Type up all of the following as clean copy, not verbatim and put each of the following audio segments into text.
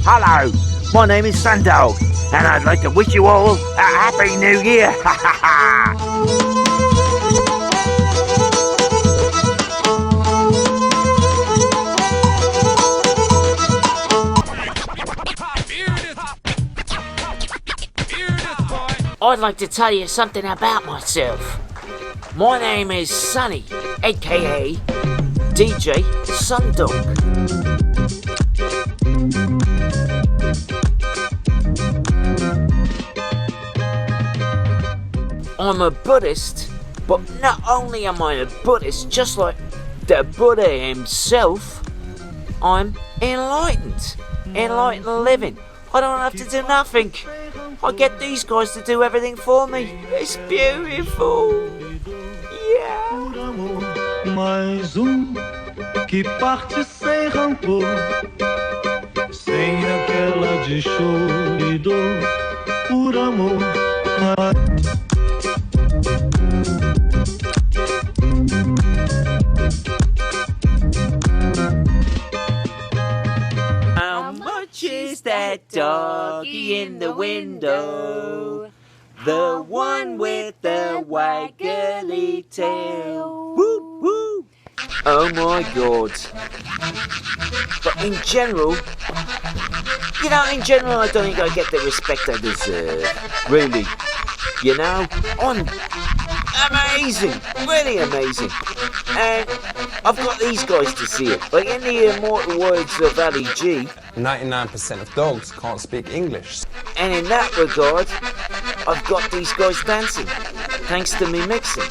Hello, my name is Sundog, and I'd like to wish you all a Happy New Year. Ha ha ha! I'd like to tell you something about myself. My name is Sonny, aka DJ Sundog. I'm a Buddhist, but not only am I a Buddhist, just like the Buddha himself, I'm enlightened. Enlightened living. I don't have to do nothing. I get these guys to do everything for me. It's beautiful. Yeah. Mais que parte sem rancor, sem aquela de choro e dor, por amor. How much is that doggy in the window? The one with the waggly tail. Woo woo! Oh my god. But in general, I don't think I get the respect I deserve. Really. I'm amazing. Really amazing. And I've got these guys to see it. Like in the immortal words of Ali G. 99% of dogs can't speak English. And in that regard, I've got these guys dancing. Thanks to me mixing.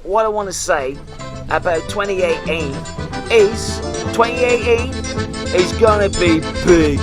What I want to say about 2018 is gonna be big.